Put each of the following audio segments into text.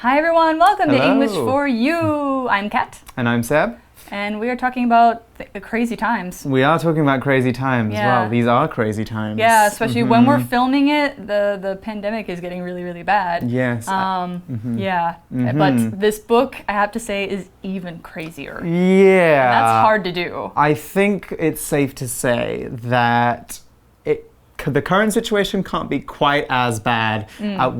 Hi everyone, welcome Hello. to English for You. I'm Kat. And I'm Seb. And we are talking about crazy times. We are talking about crazy times. Yeah. Wow, these are crazy times. Yeah, especially when we're filming it, the pandemic is getting really, really bad. Yes. Yeah, but this book, I have to say, is even crazier. Yeah. And that's hard to do. I think it's safe to say that the current situation can't be quite as bad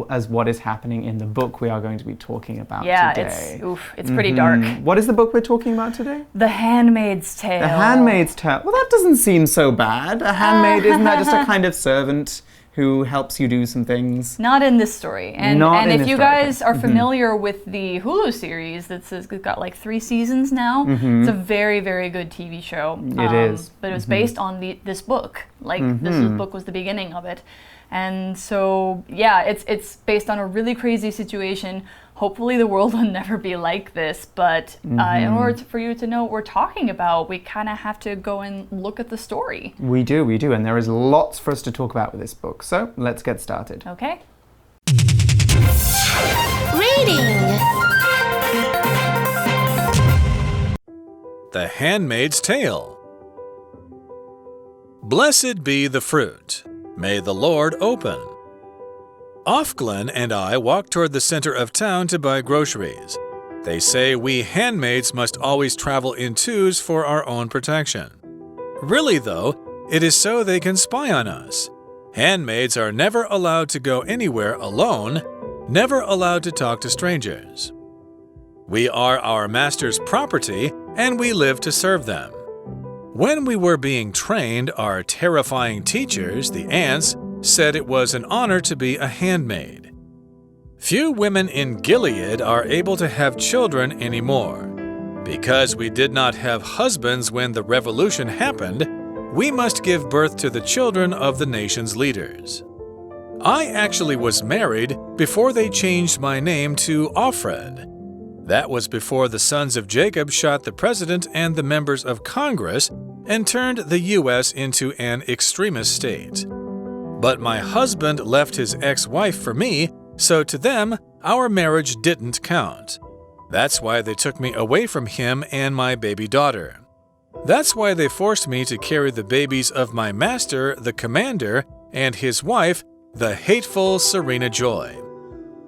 as what is happening in the book we are going to be talking about today. It's pretty dark. What is the book we're talking about today? The Handmaid's Tale. The Handmaid's Tale. Well, that doesn't seem so bad. A handmaid, isn't that just a kind of servant who helps you do some things? Not in this story. And if you guys are familiar with the Hulu series that's got like 3 seasons now, it's a very, very good TV show. It is. But it was based on this book. Like this book was the beginning of it. And so, yeah, it's based on a really crazy situation. Hopefully the world will never be like this, but in order for you to know what we're talking about, we kind of have to go and look at the story. We do, and there is lots for us to talk about with this book. So let's get started. Okay. Reading. The Handmaid's Tale. Blessed be the fruit. May the Lord open. Offglen and I walked toward the center of town to buy groceries. They say we handmaids must always travel in twos for our own protection. Really, though, it is so they can spy on us. Handmaids are never allowed to go anywhere alone, never allowed to talk to strangers. We are our master's property, and we live to serve them. When we were being trained, our terrifying teachers, the ants, said it was an honor to be a handmaid. Few women in Gilead are able to have children anymore. Because we did not have husbands when the revolution happened, we must give birth to the children of the nation's leaders. I actually was married before they changed my name to Offred. That was before the sons of Jacob shot the president and the members of Congress and turned the U.S. into an extremist state. But my husband left his ex-wife for me, so to them, our marriage didn't count. That's why they took me away from him and my baby daughter. That's why they forced me to carry the babies of my master, the commander, and his wife, the hateful Serena Joy.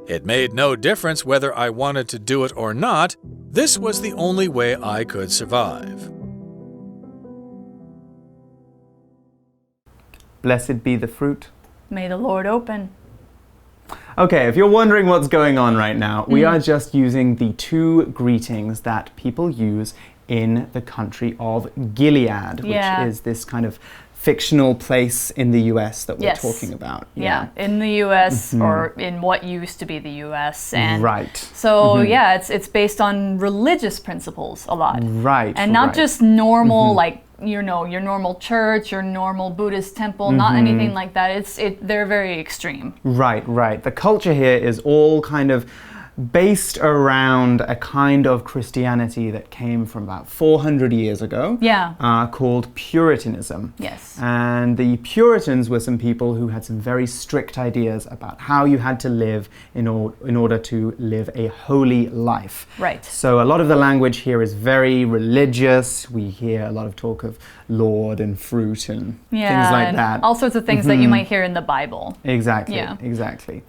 It made no difference whether I wanted to do it or not. This was the only way I could survive. Blessed be the fruit. May the Lord open. Okay, if you're wondering what's going on right now, we are just using the 2 greetings that people use in the country of Gilead, which is this kind of fictional place in the US that we're talking about. Yeah, in the US or in what used to be the US. And right. So it's based on religious principles a lot. Right. And not just normal like your normal church, your normal Buddhist temple, not anything like that. They're very extreme. Right. The culture here is all kind of based around a kind of Christianity that came from about 400 years ago, called Puritanism. Yes. And the Puritans were some people who had some very strict ideas about how you had to live in order to live a holy life. Right. So a lot of the language here is very religious. We hear a lot of talk of Lord and fruit and things like that. All sorts of things that you might hear in the Bible. Exactly.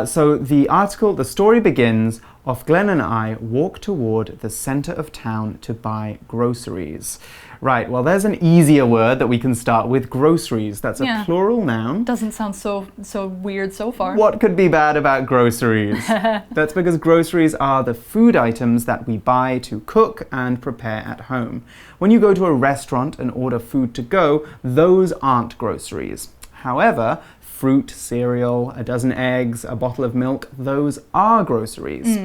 So the story begins, Offglen and I walk toward the center of town to buy groceries. Right, well there's an easier word that we can start with, groceries. That's a plural noun. Doesn't sound so weird so far. What could be bad about groceries? That's because groceries are the food items that we buy to cook and prepare at home. When you go to a restaurant and order food to go, those aren't groceries. However, fruit, cereal, a dozen eggs, a bottle of milk, those are groceries.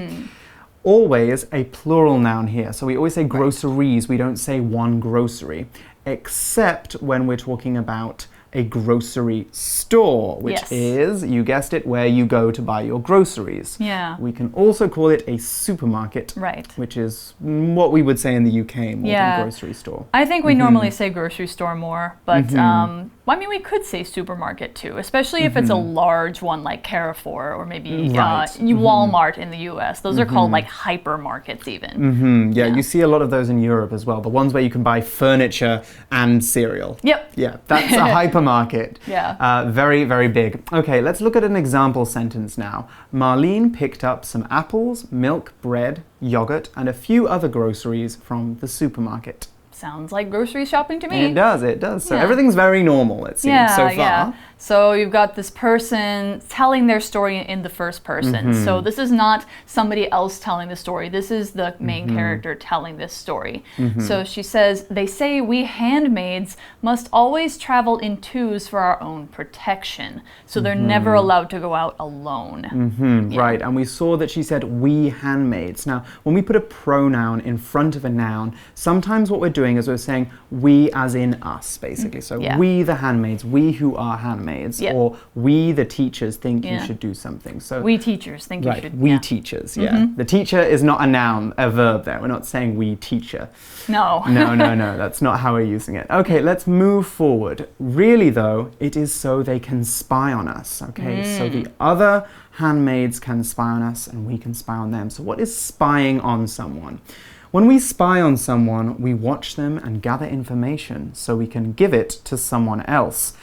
Always a plural noun here. So we always say groceries, we don't say one grocery, except when we're talking about a grocery store, which is, you guessed it, where you go to buy your groceries. Yeah. We can also call it a supermarket, which is what we would say in the UK more than grocery store. I think we normally say grocery store more, but Well, I mean, we could say supermarket too, especially if it's a large one like Carrefour or maybe Walmart in the US. Those are called like hypermarkets even. Yeah, you see a lot of those in Europe as well. The ones where you can buy furniture and cereal. Yep. Yeah, that's a hypermarket. Yeah. Very, very big. Okay, let's look at an example sentence now. Marlene picked up some apples, milk, bread, yogurt, and a few other groceries from the supermarket. Sounds like grocery shopping to me. It does. So everything's very normal, it seems, so far. Yeah. So you've got this person telling their story in the first person. So this is not somebody else telling the story. This is the main character telling this story. So she says, they say we handmaids must always travel in twos for our own protection. So they're never allowed to go out alone. Right, and we saw that she said we handmaids. Now, when we put a pronoun in front of a noun, sometimes what we're doing is we're saying we as in us, basically. So we the handmaids, we who are handmaids, or we the teachers think you should do something. So we teachers think you should. We teachers, The teacher is not a noun, a verb there. We're not saying we teacher. No. No, that's not how we're using it. Okay, let's move forward. Really though, it is so they can spy on us, okay? So the other handmaids can spy on us and we can spy on them. So what is spying on someone? When we spy on someone, we watch them and gather information so we can give it to someone else.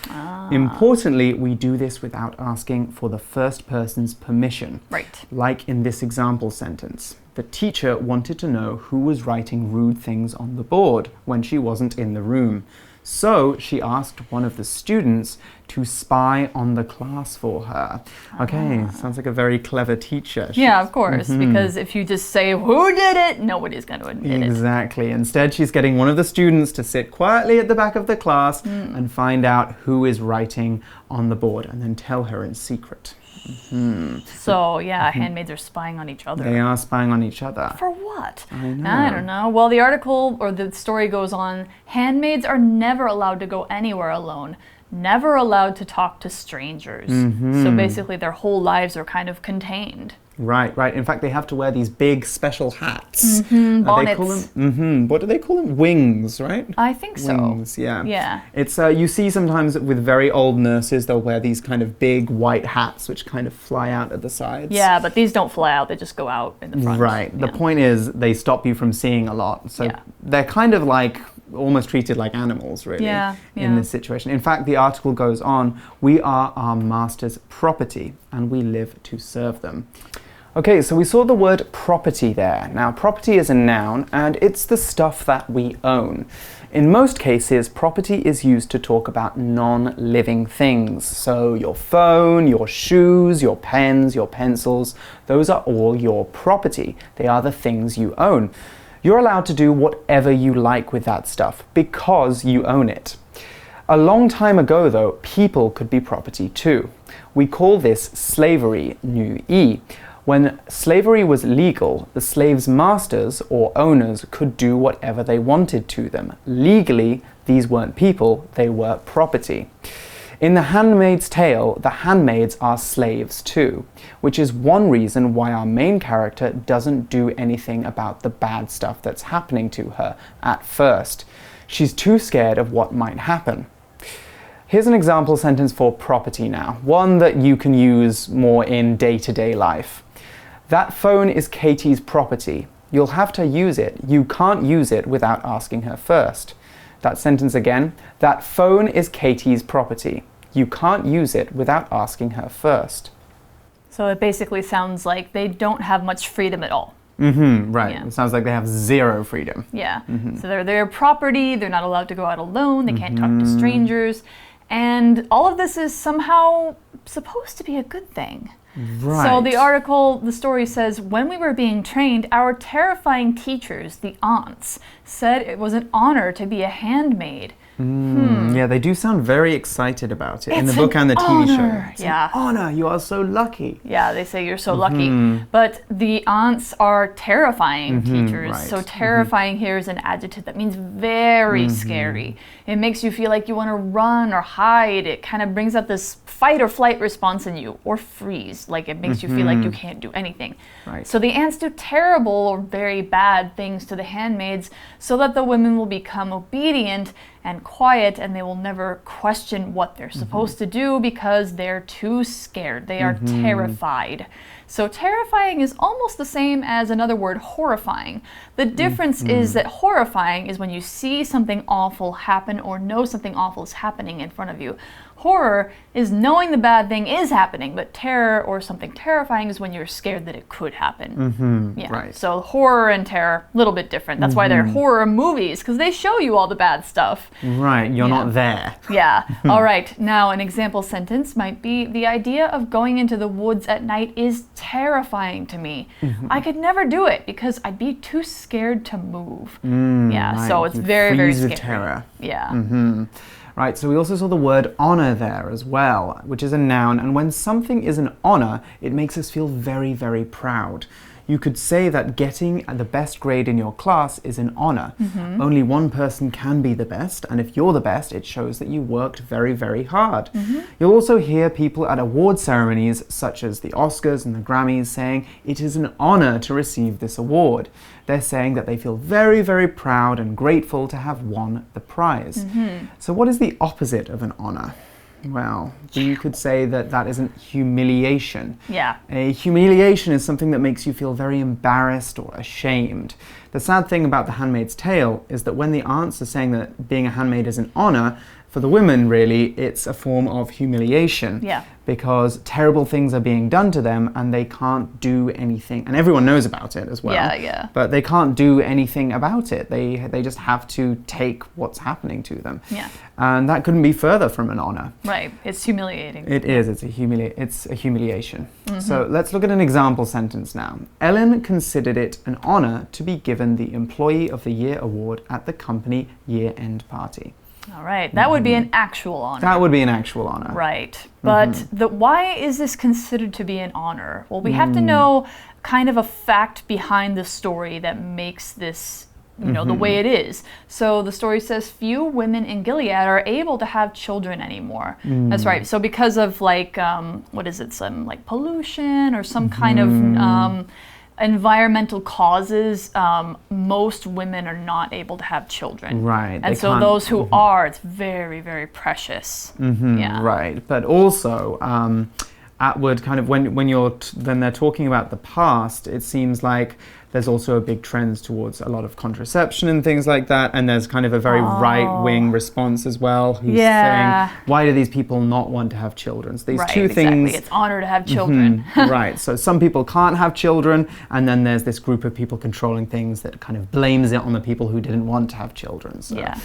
Importantly, we do this without asking for the first person's permission. Right. Like in this example sentence. The teacher wanted to know who was writing rude things on the board when she wasn't in the room. So she asked one of the students to spy on the class for her. Okay, sounds like a very clever teacher. Yeah, of course, because if you just say who did it, nobody's going to admit it. Exactly. Instead, she's getting one of the students to sit quietly at the back of the class and find out who is writing on the board and then tell her in secret. So, handmaids are spying on each other. They are spying on each other. For what? I don't know. Well, the article or the story goes on, handmaids are never allowed to go anywhere alone, never allowed to talk to strangers. So basically their whole lives are kind of contained. Right. In fact, they have to wear these big special hats. Bonnets. They call them, what do they call them? Wings, right? I think so. Wings, yeah. Yeah. It's you see sometimes with very old nurses, they'll wear these kind of big white hats which kind of fly out at the sides. Yeah, but these don't fly out, they just go out in the front. Right. The point is they stop you from seeing a lot. So they're kind of like almost treated like animals, really, in this situation. In fact, the article goes on, we are our master's property and we live to serve them. Okay, so we saw the word property there. Now, property is a noun, and it's the stuff that we own. In most cases, property is used to talk about non-living things. So your phone, your shoes, your pens, your pencils, those are all your property. They are the things you own. You're allowed to do whatever you like with that stuff because you own it. A long time ago, though, people could be property too. We call this slavery, nu e. When slavery was legal, the slaves' masters or owners could do whatever they wanted to them. Legally, these weren't people, they were property. In The Handmaid's Tale, the handmaids are slaves too, which is one reason why our main character doesn't do anything about the bad stuff that's happening to her at first. She's too scared of what might happen. Here's an example sentence for property now, one that you can use more in day-to-day life. That phone is Katie's property. You'll have to use it. You can't use it without asking her first. That sentence again. That phone is Katie's property. You can't use it without asking her first. So it basically sounds like they don't have much freedom at all. Right. Yeah. It sounds like they have zero freedom. Yeah. So they're their property. They're not allowed to go out alone. They can't talk to strangers. And all of this is somehow supposed to be a good thing. Right. So the article, the story says, when we were being trained, our terrifying teachers, the aunts, said it was an honor to be a handmaid. Yeah, they do sound very excited about it in the book and the TV show. It's an honor. You are so lucky. Yeah, they say you're so lucky. But the aunts are terrifying teachers. Right. So terrifying here is an adjective that means very scary. It makes you feel like you want to run or hide. It kind of brings out this fight or flight response in you, or freeze. Like it makes you feel like you can't do anything. Right. So the aunts do terrible or very bad things to the handmaids so that the women will become obedient and quiet, and they will never question what they're supposed to do because they're too scared. They are terrified. So terrifying is almost the same as another word, horrifying. The difference is that horrifying is when you see something awful happen or know something awful is happening in front of you. Horror is knowing the bad thing is happening, but terror or something terrifying is when you're scared that it could happen. Right. So horror and terror, a little bit different. That's why they're horror movies, because they show you all the bad stuff. Right, you're not there. Yeah. All right, now an example sentence might be, the idea of going into the woods at night is terrifying to me. I could never do it because I'd be too scared to move. Right. So it's You very, very freeze with scary. terror. Yeah. Right, so we also saw the word honor there as well, which is a noun, and when something is an honor, it makes us feel very, very proud. You could say that getting the best grade in your class is an honor. Only one person can be the best, and if you're the best, it shows that you worked very, very hard. You'll also hear people at award ceremonies, such as the Oscars and the Grammys, saying it is an honor to receive this award. They're saying that they feel very, very proud and grateful to have won the prize. So what is the opposite of an honor? Well, you could say that that isn't humiliation. Yeah. A humiliation is something that makes you feel very embarrassed or ashamed. The sad thing about The Handmaid's Tale is that when the aunts are saying that being a handmaid is an honor, for the women, really, it's a form of humiliation. Yeah. Because terrible things are being done to them and they can't do anything. And everyone knows about it as well. Yeah. But they can't do anything about it. They just have to take what's happening to them. Yeah. And that couldn't be further from an honor. Right. It's humiliating. It is. It's a humiliation. So let's look at an example sentence now. Ellen considered it an honor to be given the Employee of the Year award at the company year-end party. All right. That would be an actual honor. That would be an actual honor. Right. But why is this considered to be an honor? Well, we have to know kind of a fact behind the story that makes this, you know, the way it is. So the story says few women in Gilead are able to have children anymore. That's right. So because of like, what is it, some like pollution or some kind of environmental causes, most women are not able to have children. Right. And so those who are, it's very, very precious. Yeah. Right. But also, Atwood kind of when they're talking about the past, it seems like there's also a big trend towards a lot of contraception and things like that, and there's kind of a very right-wing response as well, who's saying, why do these people not want to have children? So these two things... It's honor to have children. Right, so some people can't have children, and then there's this group of people controlling things that kind of blames it on the people who didn't want to have children. So. Yeah.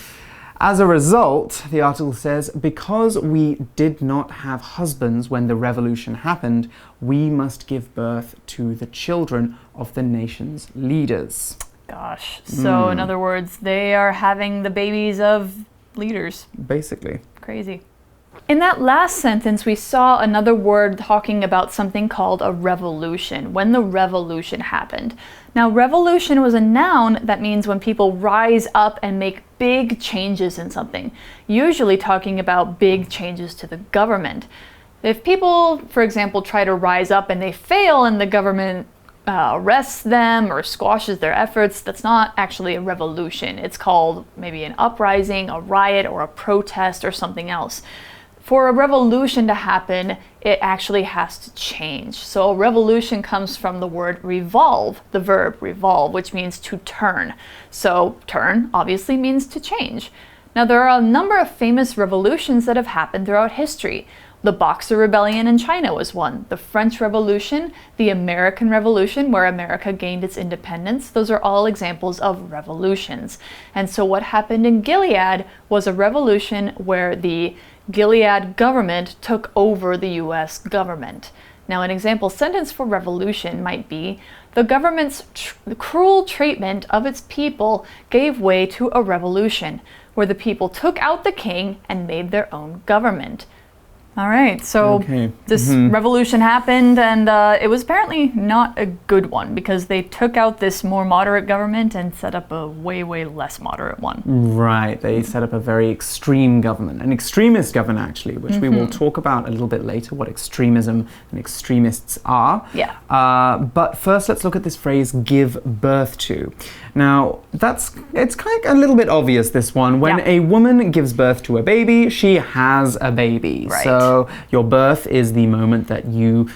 As a result, the article says, because we did not have husbands when the revolution happened, we must give birth to the children of the nation's leaders. Gosh. So in other words, they are having the babies of leaders. Basically. Crazy. In that last sentence, we saw another word talking about something called a revolution, when the revolution happened. Now, revolution was a noun that means when people rise up and make big changes in something, usually talking about big changes to the government. If people, for example, try to rise up and they fail and the government arrests them or squashes their efforts, that's not actually a revolution. It's called maybe an uprising, a riot, or a protest, or something else. For a revolution to happen, it actually has to change. So a revolution comes from the word revolve, the verb revolve, which means to turn. So turn obviously means to change. Now there are a number of famous revolutions that have happened throughout history. The Boxer Rebellion in China was one. The French Revolution, the American Revolution, where America gained its independence. Those are all examples of revolutions. And so what happened in Gilead was a revolution where the Gilead government took over the US government. Now, an example sentence for revolution might be, the government's cruel treatment of its people gave way to a revolution, where the people took out the king and made their own government. All right, so this revolution happened, and it was apparently not a good one because they took out this more moderate government and set up a way, way less moderate one. Right, they set up a very extreme government, an extremist government actually, which we will talk about a little bit later, what extremism and extremists are. Yeah. But first, let's look at this phrase, give birth to. Now, it's kind of a little bit obvious, this one. When a woman gives birth to a baby, she has a baby. Right. So your birth is the moment that you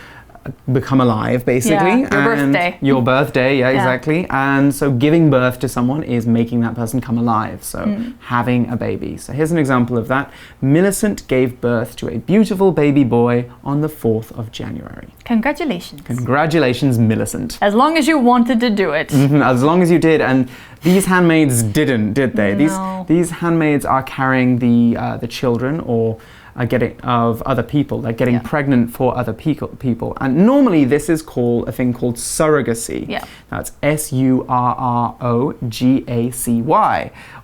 become alive, basically. Yeah, your birthday. Your birthday, exactly. And so giving birth to someone is making that person come alive. So having a baby. So here's an example of that. Millicent gave birth to a beautiful baby boy on the 4th of January. Congratulations. Congratulations, Millicent. As long as you wanted to do it. As long as you did. And these handmaids didn't, did they? No. These handmaids are carrying the children or of other people. They're getting pregnant for other people. And normally this is called a thing called surrogacy. Yeah. That's surrogacy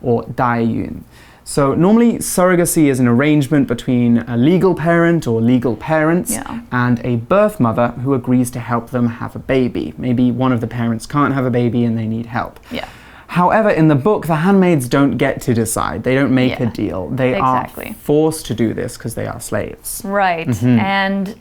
or 代孕. So normally surrogacy is an arrangement between a legal parent or legal parents and a birth mother who agrees to help them have a baby. Maybe one of the parents can't have a baby and they need help. Yeah. However, in the book, the handmaids don't get to decide. They don't make a deal. They are forced to do this because they are slaves. Right. And,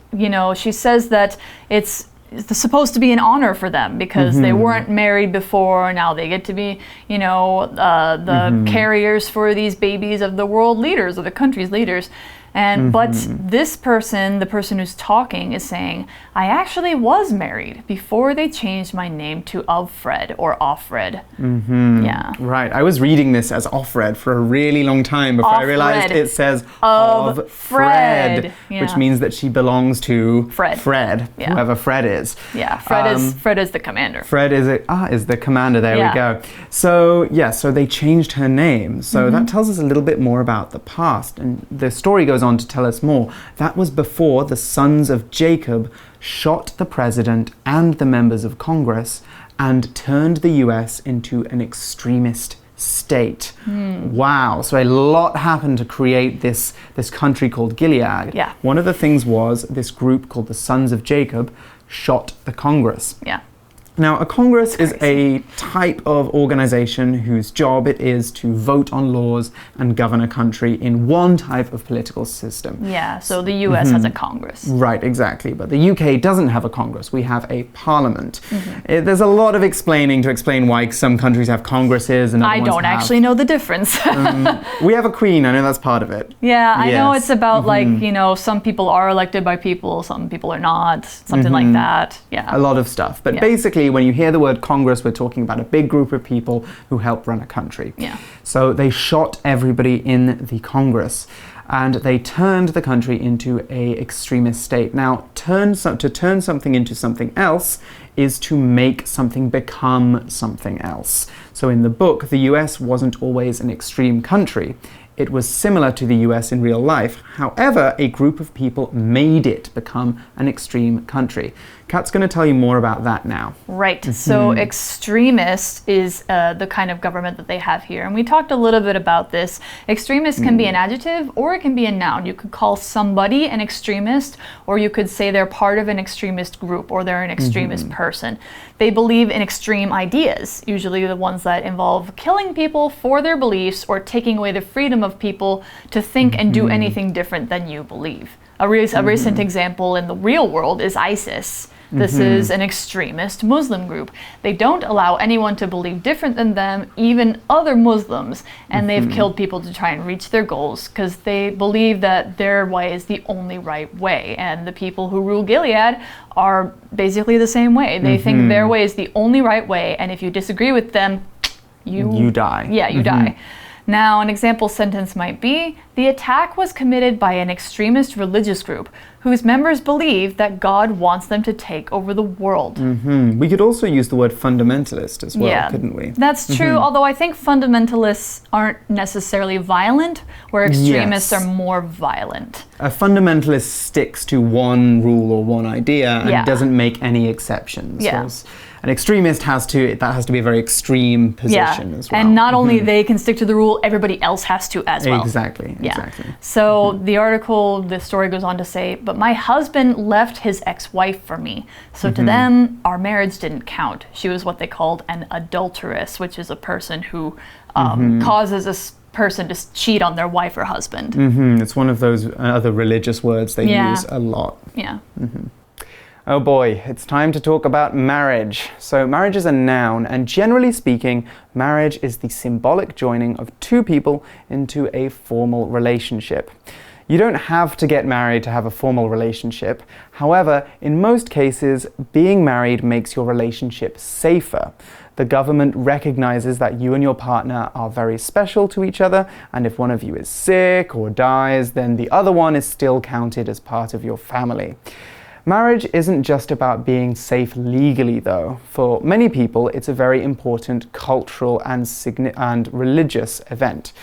she says that it's supposed to be an honor for them because they weren't married before. Now they get to be, the carriers for these babies of the world leaders or the country's leaders. And but this person, the person who's talking, is saying, I actually was married before they changed my name to Offred or Offred. Yeah. Right. I was reading this as Offred for a really long time before I realized it says of Fred, which means that she belongs to Fred, whoever Fred is. Yeah. Fred is the commander. Fred is the commander. There we go. So so they changed her name. So that tells us a little bit more about the past, and the story goes on to tell us more. That was before the sons of Jacob shot the president and the members of Congress and turned the US into an extremist state. Wow. So a lot happened to create this country called Gilead. Yeah. One of the things was this group called the Sons of Jacob shot the Congress. Yeah. Now, a Congress is a type of organization whose job it is to vote on laws and govern a country in one type of political system. Yeah, so the US has a Congress. Right, exactly. But the UK doesn't have a Congress. We have a parliament. There's a lot of explaining to explain why some countries have Congresses and other ones don't actually know the difference. We have a queen. I know that's part of it. Yeah, I know it's about some people are elected by people, some people are not, something like that. Yeah. A lot of stuff. But basically, when you hear the word Congress, we're talking about a big group of people who help run a country. Yeah. So they shot everybody in the Congress and they turned the country into an extremist state. Now, to turn something into something else is to make something become something else. So in the book, the US wasn't always an extreme country. It was similar to the US in real life. However, a group of people made it become an extreme country. Kat's going to tell you more about that now. Right. So extremist is the kind of government that they have here. And we talked a little bit about this. Extremist can be an adjective or it can be a noun. You could call somebody an extremist, or you could say they're part of an extremist group or they're an extremist person. They believe in extreme ideas, usually the ones that involve killing people for their beliefs or taking away the freedom of people to think and do anything different than you believe. A recent example in the real world is ISIS. This is an extremist Muslim group. They don't allow anyone to believe different than them, even other Muslims, and they've killed people to try and reach their goals because they believe that their way is the only right way, and the people who rule Gilead are basically the same way. They think their way is the only right way, and if you disagree with them, you die. Yeah, you die. Now, an example sentence might be, the attack was committed by an extremist religious group whose members believe that God wants them to take over the world. We could also use the word fundamentalist as well, couldn't we? That's true, although I think fundamentalists aren't necessarily violent, where extremists are more violent. A fundamentalist sticks to one rule or one idea and doesn't make any exceptions. An extremist has to be a very extreme position as well. And not only they can stick to the rule, everybody else has to as well. Exactly. So the story goes on to say, but my husband left his ex-wife for me. So to them, our marriage didn't count. She was what they called an adulteress, which is a person who causes a person to cheat on their wife or husband. It's one of those other religious words they use a lot. Yeah. Oh boy, it's time to talk about marriage. So marriage is a noun, and generally speaking, marriage is the symbolic joining of two people into a formal relationship. You don't have to get married to have a formal relationship. However, in most cases, being married makes your relationship safer. The government recognizes that you and your partner are very special to each other, and if one of you is sick or dies, then the other one is still counted as part of your family. Marriage isn't just about being safe legally, though. For many people, it's a very important cultural and religious event.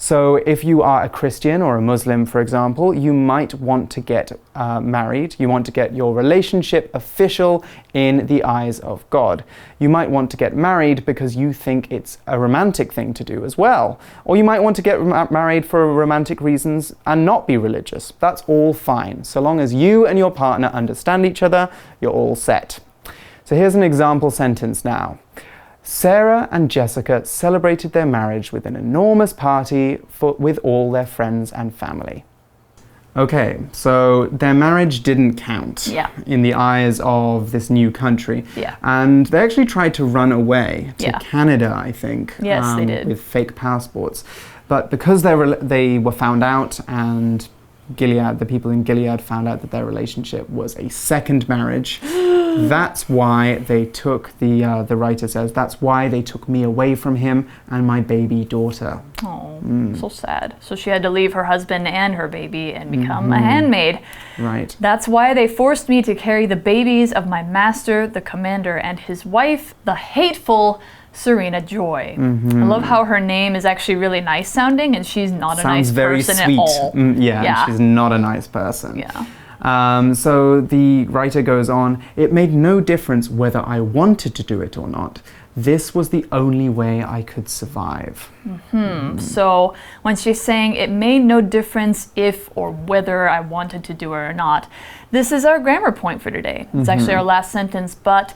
So if you are a Christian or a Muslim, for example, you might want to get married. You want to get your relationship official in the eyes of God. You might want to get married because you think it's a romantic thing to do as well. Or you might want to get married for romantic reasons and not be religious. That's all fine. So long as you and your partner understand each other, you're all set. So here's an example sentence now. Sarah and Jessica celebrated their marriage with an enormous party with all their friends and family. Okay, so their marriage didn't count in the eyes of this new country. And they actually tried to run away to Canada, I think. Yes, they did. With fake passports. But because they were found out, and the people in Gilead found out that their relationship was a second marriage, that's why they took, the writer says, that's why they took me away from him and my baby daughter. Oh, so sad. So she had to leave her husband and her baby and become a handmaid. Right. That's why they forced me to carry the babies of my master, the commander, and his wife, the hateful Serena Joy. I love how her name is actually really nice sounding, and she's not a nice person at all. She's not a nice person. Yeah. So the writer goes on, it made no difference whether I wanted to do it or not. This was the only way I could survive. So when she's saying it made no difference if or whether I wanted to do it or not, this is our grammar point for today. It's actually our last sentence, but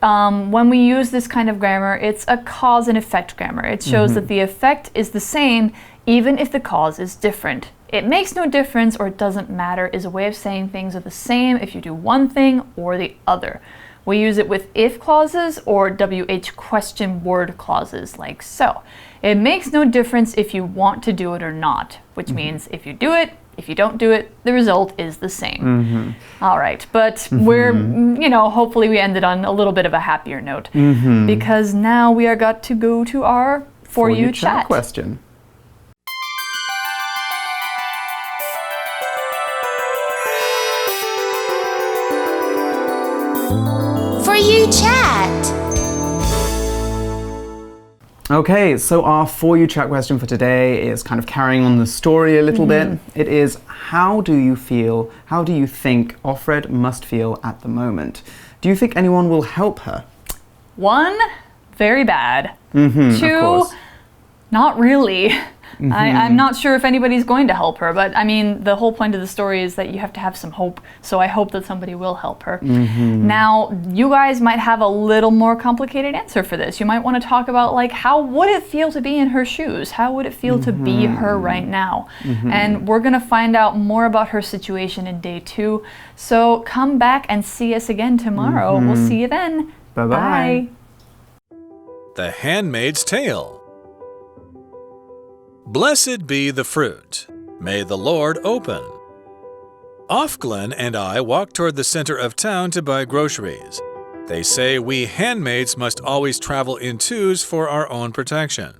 when we use this kind of grammar, it's a cause and effect grammar. It shows that the effect is the same even if the cause is different. It makes no difference or it doesn't matter is a way of saying things are the same if you do one thing or the other. We use it with if clauses or WH question word clauses like so. It makes no difference if you want to do it or not, which means if you do it, if you don't do it, the result is the same. All right, but we're, hopefully we ended on a little bit of a happier note because now we are got to go to our For You chat question. For You chat. Okay, so our For You chat question for today is kind of carrying on the story a little bit. It is, how do you think Offred must feel at the moment? Do you think anyone will help her? 1, very bad. 2, not really. I'm not sure if anybody's going to help her, but I mean, the whole point of the story is that you have to have some hope, so I hope that somebody will help her. Now, you guys might have a little more complicated answer for this. You might want to talk about, like, how would it feel to be in her shoes? How would it feel to be her right now? And we're going to find out more about her situation in day 2, so come back and see us again tomorrow. We'll see you then. Bye-bye. Bye. The Handmaid's Tale. Blessed be the fruit. May the Lord open. Offglen and I walked toward the center of town to buy groceries. They say we handmaids must always travel in twos for our own protection.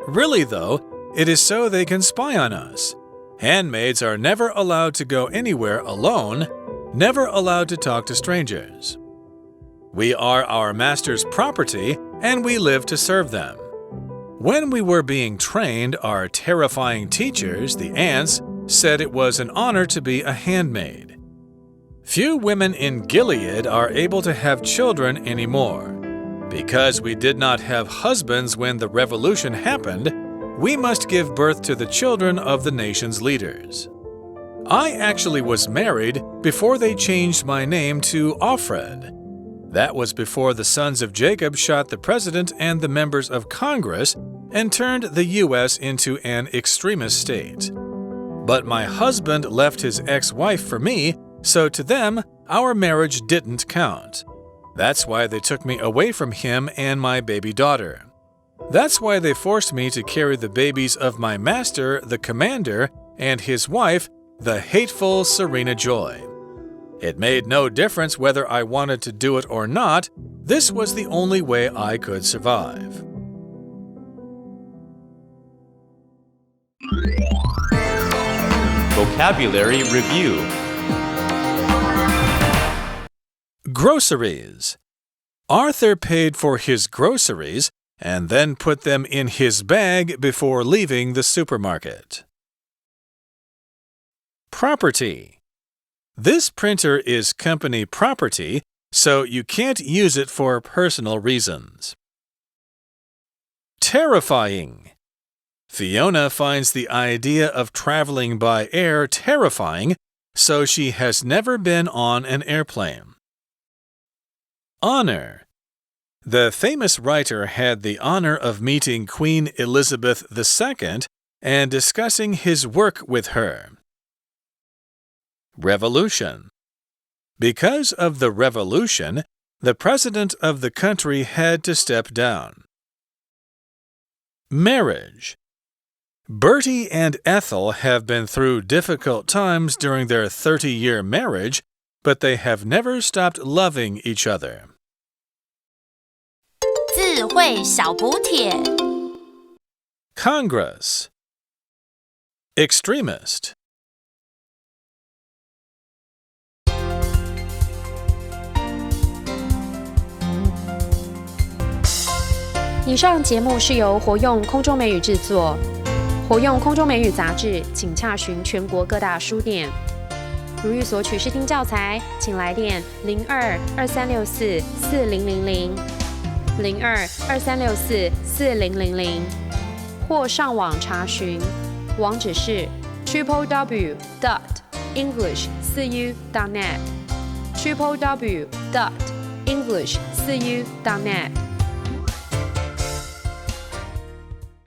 Really, though, it is so they can spy on us. Handmaids are never allowed to go anywhere alone, never allowed to talk to strangers. We are our master's property, and we live to serve them. When we were being trained, our terrifying teachers, the ants, said it was an honor to be a handmaid. Few women in Gilead are able to have children anymore. Because we did not have husbands when the revolution happened, we must give birth to the children of the nation's leaders. I actually was married before they changed my name to Alfred. That was before the sons of Jacob shot the president and the members of Congress and turned the U.S. into an extremist state. But my husband left his ex-wife for me, so to them, our marriage didn't count. That's why they took me away from him and my baby daughter. That's why they forced me to carry the babies of my master, the commander, and his wife, the hateful Serena Joy. It made no difference whether I wanted to do it or not. This was the only way I could survive. Vocabulary Review. Groceries. Arthur paid for his groceries and then put them in his bag before leaving the supermarket. Property. This printer is company property, so you can't use it for personal reasons. Terrifying. Fiona finds the idea of traveling by air terrifying, so she has never been on an airplane. Honor. The famous writer had the honor of meeting Queen Elizabeth II and discussing his work with her. Revolution. Because of the revolution, the president of the country had to step down. Marriage. Bertie and Ethel have been through difficult times during their 30-year marriage, but they have never stopped loving each other. 智慧小补帖 Congress. Extremist. 以上节目是由活用空中美语制作，活用空中美语杂志，请洽询全国各大书店。如欲索取试听教材，请来电02-2364-4000 02-2364-4000，或上网查询，网址是 www.english4u.net www.english4u.net